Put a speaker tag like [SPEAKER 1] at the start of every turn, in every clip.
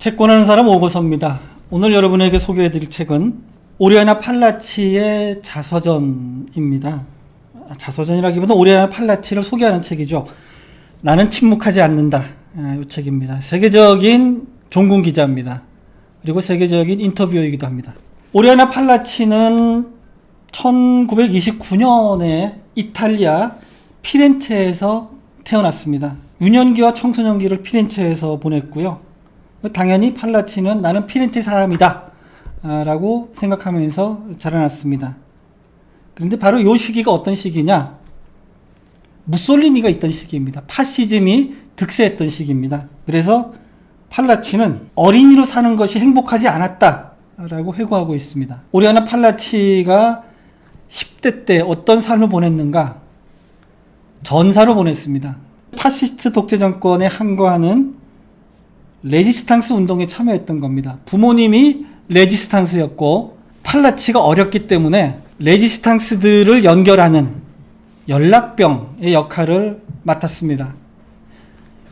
[SPEAKER 1] 채권하는 사람 오고서입니다. 오늘 여러분에게 소개해드릴 책은 오리아나 팔라치의 자서전입니다. 자서전이라기보다 오리아나 팔라치를 소개하는 책이죠. 나는 침묵하지 않는다. 이 책입니다. 세계적인 종군 기자입니다. 그리고 세계적인 인터뷰어이기도 합니다. 오리아나 팔라치는 1929년에 이탈리아 피렌체에서 태어났습니다. 유년기와 청소년기를 피렌체에서 보냈고요. 당연히 팔라치는 나는 피렌체 사람이다 라고 생각하면서 자라났습니다. 그런데 바로 이 시기가 어떤 시기냐? 무솔리니가 있던 시기입니다. 파시즘이 득세했던 시기입니다. 그래서 팔라치는 어린이로 사는 것이 행복하지 않았다 라고 회고하고 있습니다. 오리아나 팔라치가 10대 때 어떤 삶을 보냈는가? 전사로 보냈습니다. 파시스트 독재 정권에 항거하는 레지스탕스 운동에 참여했던 겁니다. 부모님이 레지스탕스였고 팔라치가 어렸기 때문에 레지스탕스들을 연결하는 연락병의 역할을 맡았습니다.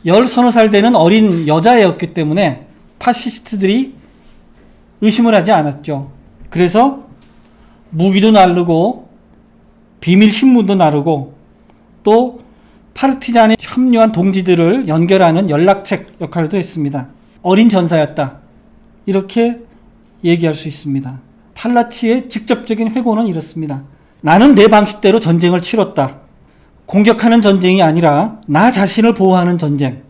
[SPEAKER 1] 10서너 되는 어린 여자애였기 때문에 파시스트들이 의심을 하지 않았죠. 그래서 무기도 나르고 비밀 신문도 나르고 또 파르티잔에 합류한 동지들을 연결하는 연락책 역할도 했습니다. 어린 전사였다. 이렇게 얘기할 수 있습니다. 팔라치의 직접적인 회고는 이렇습니다. 나는 내 방식대로 전쟁을 치렀다. 공격하는 전쟁이 아니라 나 자신을 보호하는 전쟁.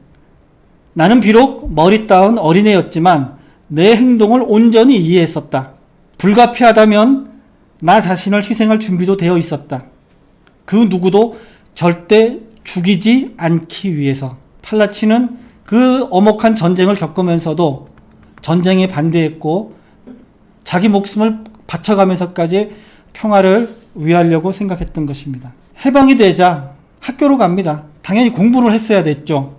[SPEAKER 1] 나는 비록 머리 따은 어린애였지만 내 행동을 온전히 이해했었다. 불가피하다면 나 자신을 희생할 준비도 되어 있었다. 그 누구도 절대 죽이지 않기 위해서. 팔라치는 그 엄혹한 전쟁을 겪으면서도 전쟁에 반대했고 자기 목숨을 바쳐가면서까지 평화를 위하려고 생각했던 것입니다. 해방이 되자 학교로 갑니다. 당연히 공부를 했어야 됐죠.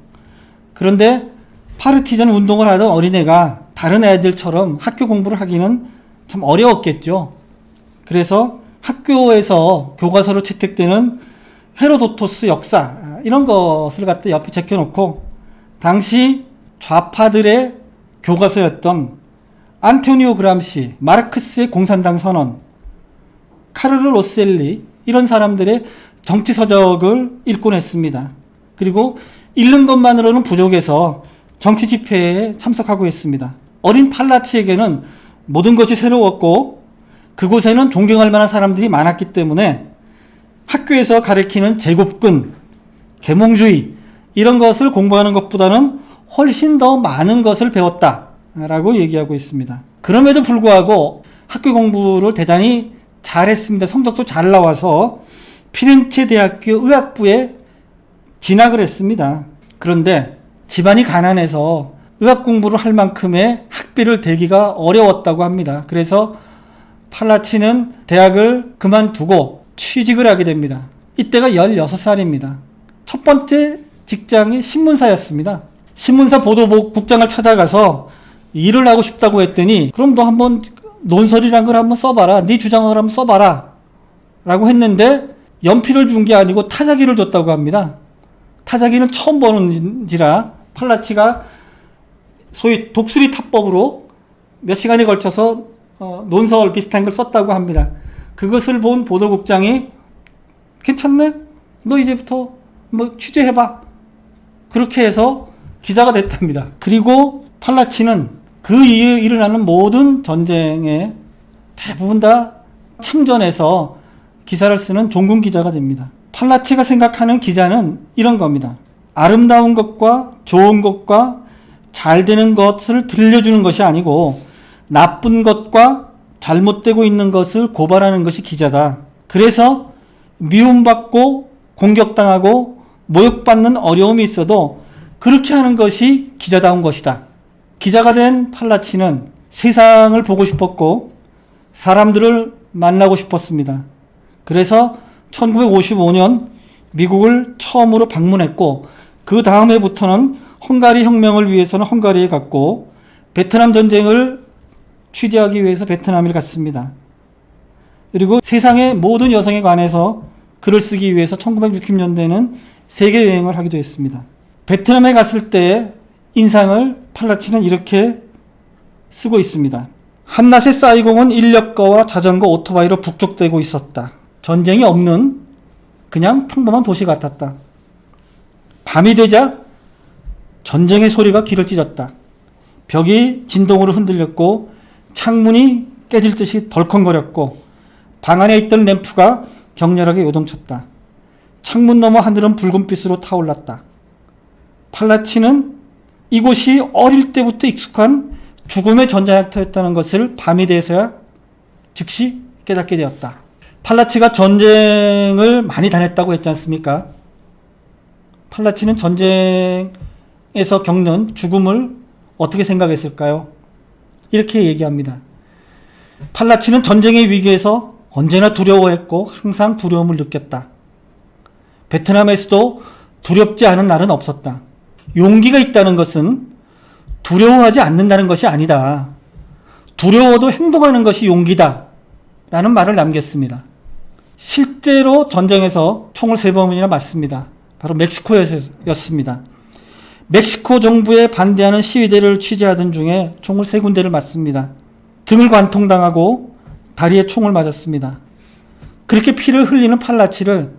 [SPEAKER 1] 그런데 파르티잔 운동을 하던 어린애가 다른 애들처럼 학교 공부를 하기는 참 어려웠겠죠. 그래서 학교에서 교과서로 채택되는 헤로도토스 역사 이런 것을 갖다 옆에 제껴놓고 당시 좌파들의 교과서였던 안토니오 그람시, 마르크스의 공산당 선언, 카를로 로셀리 이런 사람들의 정치 서적을 읽곤 했습니다. 그리고 읽는 것만으로는 부족해서 정치 집회에 참석하고 있습니다. 어린 팔라치에게는 모든 것이 새로웠고 그곳에는 존경할 만한 사람들이 많았기 때문에 학교에서 가르치는 제국군, 계몽주의 이런 것을 공부하는 것보다는 훨씬 더 많은 것을 배웠다라고 얘기하고 있습니다. 그럼에도 불구하고 학교 공부를 대단히 잘했습니다. 성적도 잘 나와서 피렌체 대학교 의학부에 진학을 했습니다. 그런데 집안이 가난해서 의학 공부를 할 만큼의 학비를 대기가 어려웠다고 합니다. 그래서 팔라치는 대학을 그만두고 취직을 하게 됩니다. 이때가 16살입니다. 첫 번째 직장이 신문사였습니다. 신문사 보도국장을 찾아가서 일을 하고 싶다고 했더니 그럼 너 한번 논설이란 걸 한번 써봐라. 네 주장을 한번 써봐라. 라고 했는데 연필을 준 게 아니고 타자기를 줬다고 합니다. 타자기는 처음 보는지라 팔라치가 소위 독수리 타법으로 몇 시간에 걸쳐서 논설 비슷한 걸 썼다고 합니다. 그것을 본 보도국장이 괜찮네? 너 이제부터 뭐 취재해봐. 그렇게 해서 기자가 됐답니다. 그리고 팔라치는 그 이후에 일어나는 모든 전쟁에 대부분 다 참전해서 기사를 쓰는 종군 기자가 됩니다. 팔라치가 생각하는 기자는 이런 겁니다. 아름다운 것과 좋은 것과 잘 되는 것을 들려주는 것이 아니고 나쁜 것과 잘못되고 있는 것을 고발하는 것이 기자다. 그래서 미움받고 공격당하고 모욕받는 어려움이 있어도 그렇게 하는 것이 기자다운 것이다. 기자가 된 팔라치는 세상을 보고 싶었고 사람들을 만나고 싶었습니다. 그래서 1955년 미국을 처음으로 방문했고 그 다음 해부터는 헝가리 혁명을 위해서는 헝가리에 갔고 베트남 전쟁을 취재하기 위해서 베트남에 갔습니다. 그리고 세상의 모든 여성에 관해서 글을 쓰기 위해서 1960년대에는 세계 여행을 하기도 했습니다. 베트남에 갔을 때 인상을 팔라치는 이렇게 쓰고 있습니다. 한낮에 사이공은 인력거와 자전거, 오토바이로 북적대고 있었다. 전쟁이 없는 그냥 평범한 도시 같았다. 밤이 되자 전쟁의 소리가 귀를 찢었다. 벽이 진동으로 흔들렸고 창문이 깨질 듯이 덜컹거렸고 방 안에 있던 램프가 격렬하게 요동쳤다. 창문 너머 하늘은 붉은빛으로 타올랐다. 팔라치는 이곳이 어릴 때부터 익숙한 죽음의 전장터였다는 것을 밤이 돼서야 즉시 깨닫게 되었다. 팔라치가 전쟁을 많이 다녔다고 했지 않습니까? 팔라치는 전쟁에서 겪는 죽음을 어떻게 생각했을까요? 이렇게 얘기합니다. 팔라치는 전쟁의 위기에서 언제나 두려워했고 항상 두려움을 느꼈다. 베트남에서도 두렵지 않은 날은 없었다. 용기가 있다는 것은 두려워하지 않는다는 것이 아니다. 두려워도 행동하는 것이 용기다. 라는 말을 남겼습니다. 실제로 전쟁에서 총을 3번이나 맞습니다. 바로 멕시코였습니다. 멕시코 정부에 반대하는 시위대를 취재하던 중에 총을 3군데를 맞습니다. 등을 관통당하고 다리에 총을 맞았습니다. 그렇게 피를 흘리는 팔라치를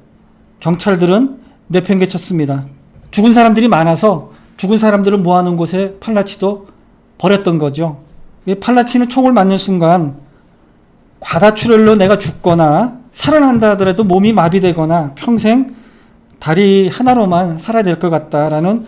[SPEAKER 1] 경찰들은 내팽개쳤습니다. 죽은 사람들이 많아서 죽은 사람들을 모아놓은 곳에 팔라치도 버렸던 거죠. 팔라치는 총을 맞는 순간 과다출혈로 내가 죽거나 살아난다 하더라도 몸이 마비되거나 평생 다리 하나로만 살아야 될 것 같다라는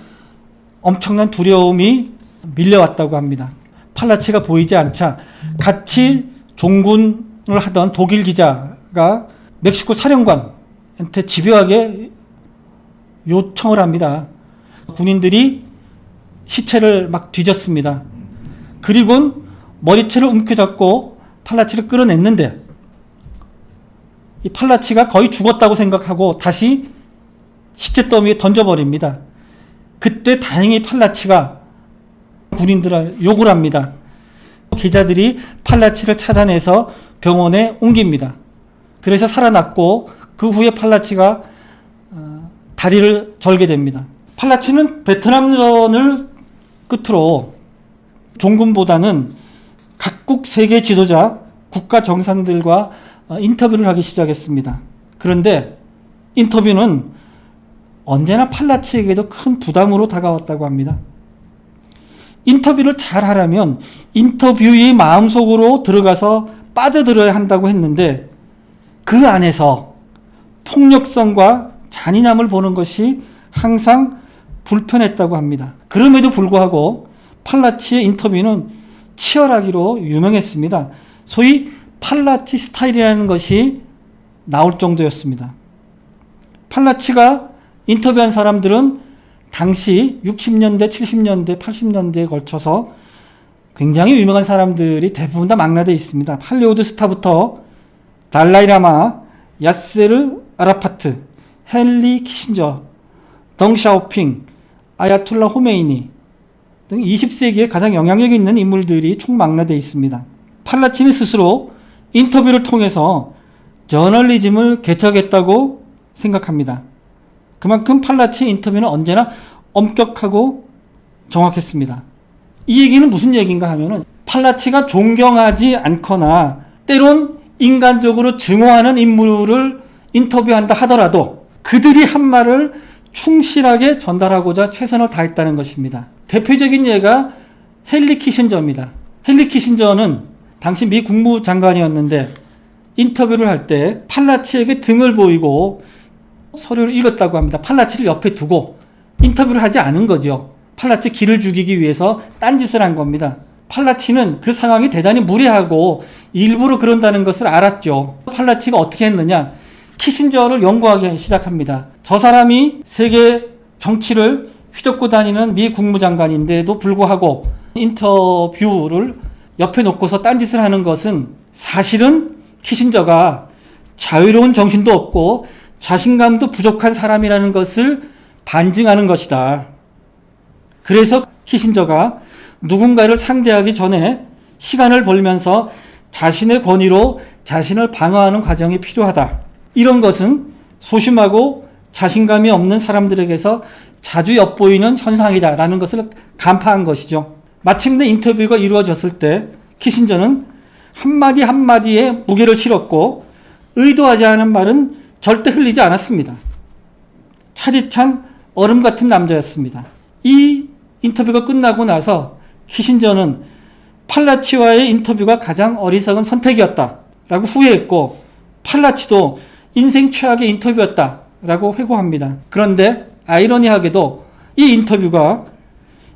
[SPEAKER 1] 엄청난 두려움이 밀려왔다고 합니다. 팔라치가 보이지 않자 같이 종군을 하던 독일 기자가 멕시코 사령관한테 집요하게 요청을 합니다. 군인들이 시체를 막 뒤졌습니다. 그리고 머리채를 움켜잡고 팔라치를 끌어냈는데 이 팔라치가 거의 죽었다고 생각하고 다시 시체 더미에 던져버립니다. 그때 다행히 팔라치가 군인들을 욕을 합니다. 기자들이 팔라치를 찾아내서 병원에 옮깁니다. 그래서 살아났고 그 후에 팔라치가 다리를 절게 됩니다. 팔라치는 베트남전을 끝으로 종군보다는 각국 세계 지도자, 국가 정상들과 인터뷰를 하기 시작했습니다. 그런데 인터뷰는 언제나 팔라치에게도 큰 부담으로 다가왔다고 합니다. 인터뷰를 잘 하려면 인터뷰의 마음속으로 들어가서 빠져들어야 한다고 했는데 그 안에서 폭력성과 잔인함을 보는 것이 항상 불편했다고 합니다. 그럼에도 불구하고 팔라치의 인터뷰는 치열하기로 유명했습니다. 소위 팔라치 스타일이라는 것이 나올 정도였습니다. 팔라치가 인터뷰한 사람들은 당시 60년대, 70년대, 80년대에 걸쳐서 굉장히 유명한 사람들이 대부분 다 망라되어 있습니다. 할리우드 스타부터 달라이라마, 야세르 아라파트, 헨리 키신저, 덩샤오핑, 아야톨라 호메이니 등 20세기에 가장 영향력 있는 인물들이 총망라되어 있습니다. 팔라치는 스스로 인터뷰를 통해서 저널리즘을 개척했다고 생각합니다. 그만큼 팔라치 인터뷰는 언제나 엄격하고 정확했습니다. 이 얘기는 무슨 얘기인가 하면은 팔라치가 존경하지 않거나 때론 인간적으로 증오하는 인물을 인터뷰한다 하더라도 그들이 한 말을 충실하게 전달하고자 최선을 다했다는 것입니다. 대표적인 예가 헨리 키신저입니다. 헨리 키신저는 당시 미 국무장관이었는데 인터뷰를 할 때 팔라치에게 등을 보이고 서류를 읽었다고 합니다. 팔라치를 옆에 두고 인터뷰를 하지 않은 거죠. 팔라치 기를 죽이기 위해서 딴짓을 한 겁니다. 팔라치는 그 상황이 대단히 무례하고 일부러 그런다는 것을 알았죠. 팔라치가 어떻게 했느냐? 키신저를 연구하기 시작합니다. 저 사람이 세계 정치를 휘젓고 다니는 미 국무장관인데도 불구하고 인터뷰를 옆에 놓고서 딴짓을 하는 것은 사실은 키신저가 자유로운 정신도 없고 자신감도 부족한 사람이라는 것을 반증하는 것이다. 그래서 키신저가 누군가를 상대하기 전에 시간을 벌면서 자신의 권위로 자신을 방어하는 과정이 필요하다. 이런 것은 소심하고 자신감이 없는 사람들에게서 자주 엿보이는 현상이다라는 것을 간파한 것이죠. 마침내 인터뷰가 이루어졌을 때 키신저는 한마디 한마디에 무게를 실었고 의도하지 않은 말은 절대 흘리지 않았습니다. 차디찬 얼음 같은 남자였습니다. 이 인터뷰가 끝나고 나서 키신저는 팔라치와의 인터뷰가 가장 어리석은 선택이었다라고 후회했고 팔라치도 인생 최악의 인터뷰였다라고 회고합니다. 그런데 아이러니하게도 이 인터뷰가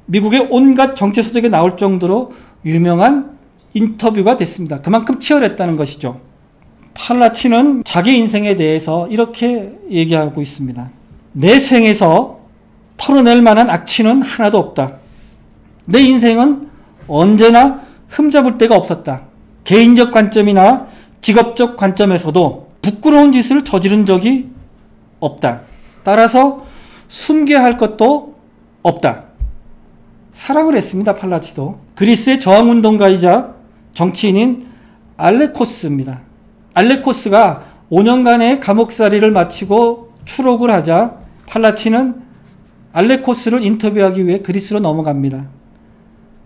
[SPEAKER 1] 미국의 온갖 정치서적에 나올 정도로 유명한 인터뷰가 됐습니다. 그만큼 치열했다는 것이죠. 팔라치는 자기 인생에 대해서 이렇게 얘기하고 있습니다. 내 생에서 털어낼 만한 악취는 하나도 없다. 내 인생은 언제나 흠잡을 데가 없었다. 개인적 관점이나 직업적 관점에서도 부끄러운 짓을 저지른 적이 없다. 따라서 숨겨야 할 것도 없다. 사랑을 했습니다. 팔라치도. 그리스의 저항운동가이자 정치인인 알레코스입니다. 알레코스가 5년간의 감옥살이를 마치고 추록을 하자 팔라치는 알레코스를 인터뷰하기 위해 그리스로 넘어갑니다.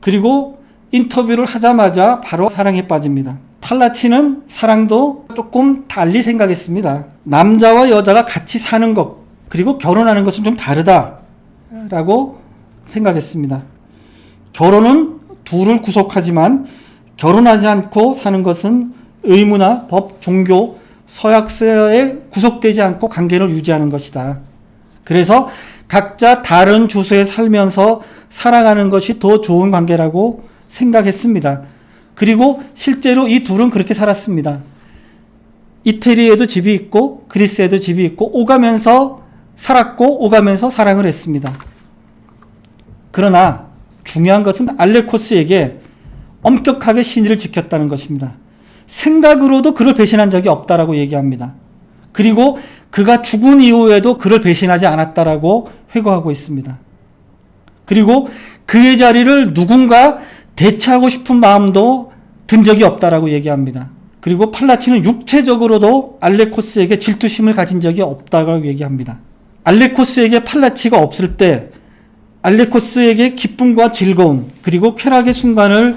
[SPEAKER 1] 그리고 인터뷰를 하자마자 바로 사랑에 빠집니다. 팔라치는 사랑도 조금 달리 생각했습니다. 남자와 여자가 같이 사는 것 그리고 결혼하는 것은 좀 다르다라고 생각했습니다. 결혼은 둘을 구속하지만 결혼하지 않고 사는 것은 의무나 법, 종교, 서약서에 구속되지 않고 관계를 유지하는 것이다. 그래서 각자 다른 주소에 살면서 살아가는 것이 더 좋은 관계라고 생각했습니다. 그리고 실제로 이 둘은 그렇게 살았습니다. 이태리에도 집이 있고 그리스에도 집이 있고 오가면서 살았고 오가면서 사랑을 했습니다. 그러나 중요한 것은 알레코스에게 엄격하게 신의를 지켰다는 것입니다. 생각으로도 그를 배신한 적이 없다라고 얘기합니다. 그리고 그가 죽은 이후에도 그를 배신하지 않았다라고 회고하고 있습니다. 그리고 그의 자리를 누군가 대체하고 싶은 마음도 든 적이 없다라고 얘기합니다. 그리고 팔라치는 육체적으로도 알레코스에게 질투심을 가진 적이 없다고 얘기합니다. 알레코스에게 팔라치가 없을 때 알레코스에게 기쁨과 즐거움 그리고 쾌락의 순간을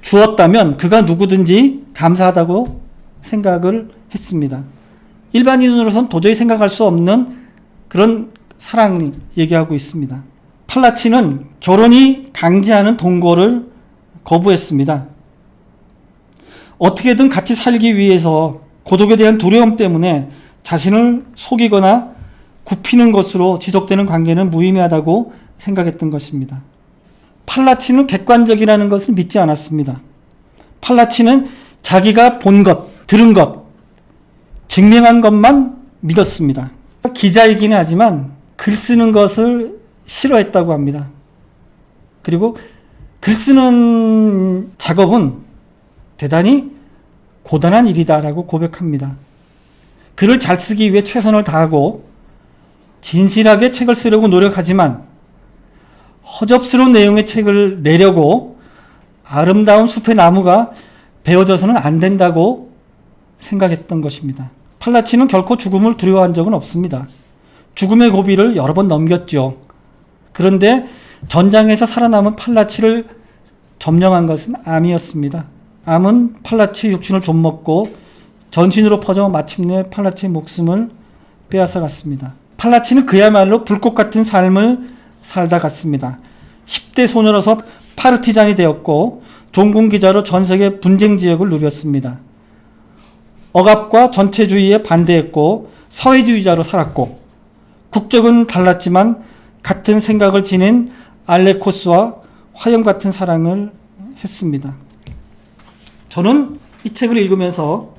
[SPEAKER 1] 주었다면 그가 누구든지 감사하다고 생각을 했습니다. 일반인으로선 도저히 생각할 수 없는 그런 사랑을 얘기하고 있습니다. 팔라치는 결혼이 강제하는 동거를 거부했습니다. 어떻게든 같이 살기 위해서 고독에 대한 두려움 때문에 자신을 속이거나 굽히는 것으로 지속되는 관계는 무의미하다고 생각했던 것입니다. 팔라치는 객관적이라는 것을 믿지 않았습니다. 팔라치는 자기가 본 것, 들은 것, 증명한 것만 믿었습니다. 기자이긴 하지만 글 쓰는 것을 싫어했다고 합니다. 그리고 글 쓰는 작업은 대단히 고단한 일이다라고 고백합니다. 글을 잘 쓰기 위해 최선을 다하고 진실하게 책을 쓰려고 노력하지만 허접스러운 내용의 책을 내려고 아름다운 숲의 나무가 베어져서는 안 된다고 생각했던 것입니다. 팔라치는 결코 죽음을 두려워한 적은 없습니다. 죽음의 고비를 여러 번 넘겼죠. 그런데 전장에서 살아남은 팔라치를 점령한 것은 암이었습니다. 암은 팔라치의 육신을 좀먹고 전신으로 퍼져 마침내 팔라치의 목숨을 빼앗아갔습니다. 팔라치는 그야말로 불꽃 같은 삶을 살다 갔습니다. 10대 소녀로서 파르티잔이 되었고 종군 기자로 전 세계 분쟁 지역을 누볐습니다. 억압과 전체주의에 반대했고 사회주의자로 살았고 국적은 달랐지만 같은 생각을 지닌 알레코스와 화염 같은 사랑을 했습니다. 저는 이 책을 읽으면서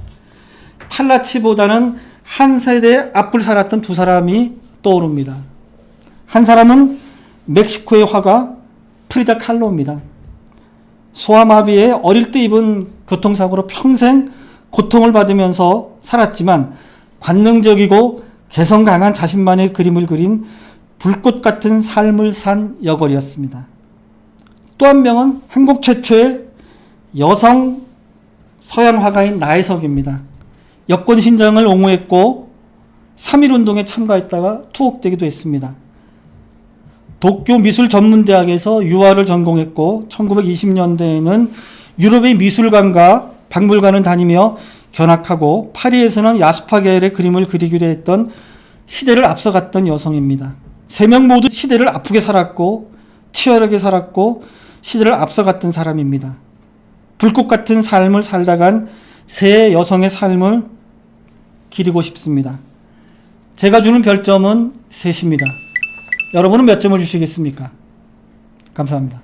[SPEAKER 1] 팔라치보다는 한 세대 앞을 살았던 두 사람이 떠오릅니다. 한 사람은 멕시코의 화가 프리다 칼로입니다. 소아마비에 어릴 때 입은 교통사고로 평생 고통을 받으면서 살았지만 관능적이고 개성 강한 자신만의 그림을 그린 불꽃 같은 삶을 산 여걸이었습니다. 또 한 명은 한국 최초의 여성 서양 화가인 나혜석입니다. 여권 신장을 옹호했고 3.1 운동에 참가했다가 투옥되기도 했습니다. 도쿄 미술전문대학에서 유화를 전공했고 1920년대에는 유럽의 미술관과 박물관을 다니며 견학하고 파리에서는 야수파 계열의 그림을 그리기로 했던 시대를 앞서갔던 여성입니다. 세 명 모두 시대를 아프게 살았고 치열하게 살았고 시대를 앞서갔던 사람입니다. 불꽃 같은 삶을 살다간 세 여성의 삶을 기리고 싶습니다. 제가 주는 별점은 셋입니다. 여러분은 몇 점을 주시겠습니까? 감사합니다.